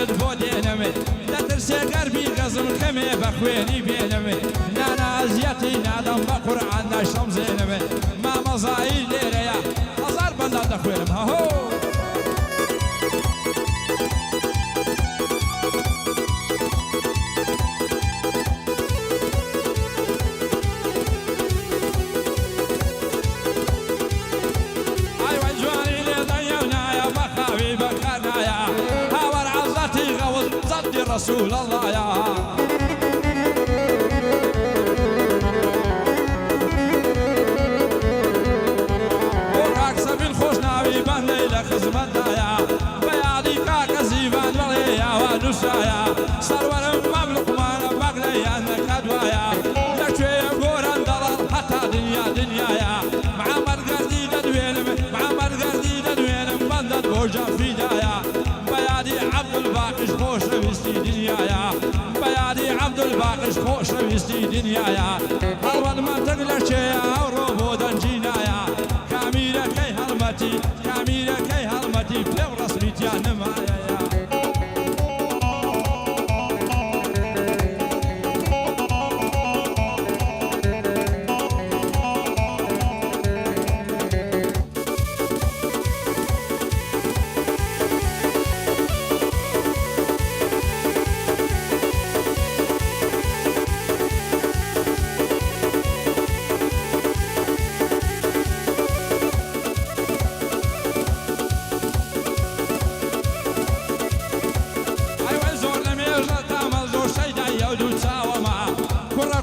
خەمت بۆ دێنەمێ دەترسێ گەربی گەزم کەمێ بە خوێنی بێنەمێ نانازیەتی نادەم بە قورعان ناشەم زێنەمێ مامەزایی لێرەیە هەزار بەندا دەخوێنم هەهۆ رسول الله يا وراك سبيل خوش ناوي بان ليلة خزمتنا يا بيادي كاك زيبان وليا ونسايا سرورم مملك مانا بقليا نكدوايا لكشوي قوران دلال حتى دنيا يا معمر قردي ددوينم معمر قردي ددوينم بندد بوجا في جايا بيادي عبد الباقش خوش ويستي دنيايا بيادي عبد الباقش خوش ويستي دنيايا هرول ما تقلر شيا وروبو دنجينايا كاميرا كي هلمتي بلو رسميتيا نمايا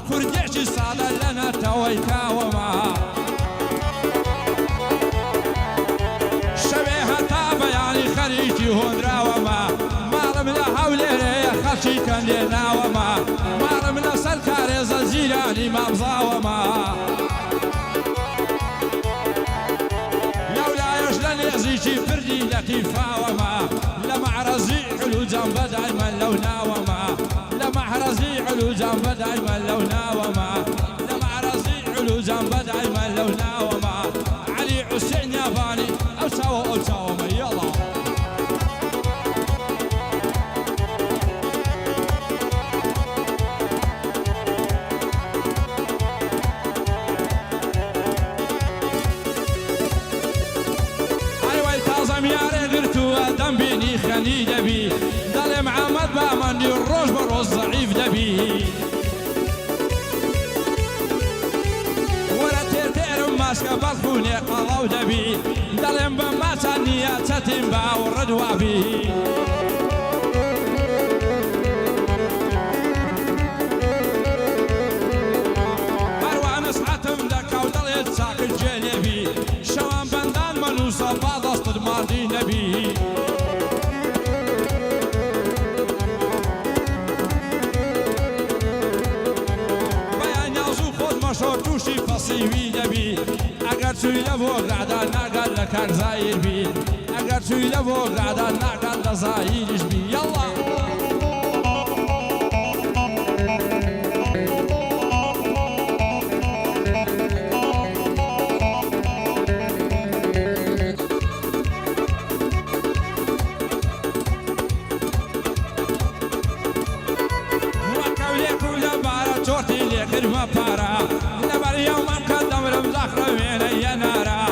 كرديشي صالة لنا تويكا وما شبيها طابة يعني خليجي هندرا وما مارمنا حوليري خلشي كان لنا وما مارمنا سلكاري زلزيلاني مامزا وما لولا يجلن يزيجي فردي لطيفا وما لمعرزي حلو جنب دايما لونا وما لمعرزي علو جنب دايما لونا وما لمعرزي علو جنب دايما لونا وما علي حسين ياباني او سوا ما يلا ايوه تازم ياري غرتو دم بيني خلي دبي دالي محمد بامني الروج بروز ضعيف دبي ورا تير ماسكه بالخوني قضاو دبي دالي بما تانية تتنبا والردوا بي اروان اصحاتم دكا ودالي تساق الجلبي شوان بندان منوصة بعض اصطد ماضي نبي توشي فصيوي نبي اگر توی لبوگ عدن نقل لکر زایر بی اگر توی لبوگ عدن نقل لزایرش بی يلا وكولي كل بارا تورتي لكر ما بارا يوم قدم رمزاخ روين ينارا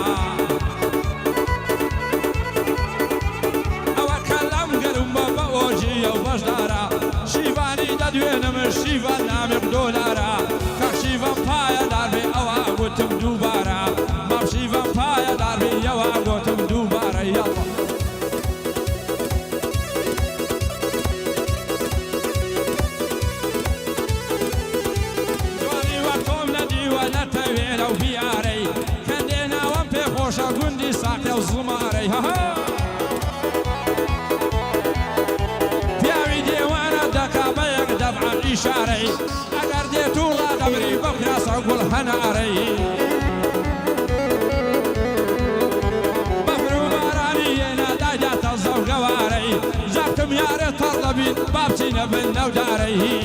او كلام قلم بوجي وبجدارا شيفاني ددوين من شيفان نامق دولارا كشيفان بايا داربي او اقوتم دوبارا ما شيفان بايا داربي او اقوتم دوبارا يلا قندي ساقي وزماري ها بياوي ديوانا دكا بيق دفع إشاري أقر ديتو لا دبري بقناس أقول هناري بفرو باراني ينادا جات الزوق واري جاتم ياري طلبين بابتي نبن نوداري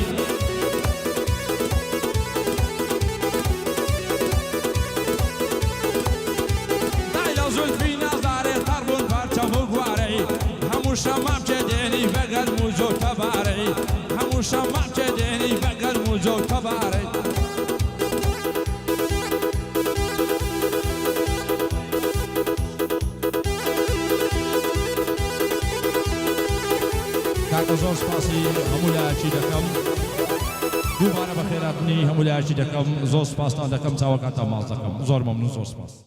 شمام جديني بقد موجود تەبارەی هەموو شەمام کێ دێنی بە گەرم و جۆ و تەبارەی کاکە زۆر سپاسی هەموو لایەکی دەکەم دووبارە بەخێرهاتنی هەموو لایەکی دەکەم زۆر سپاستان دەکەم چاوەکاتان ماڵ دەکەم زۆر مەمنون زۆر سپاس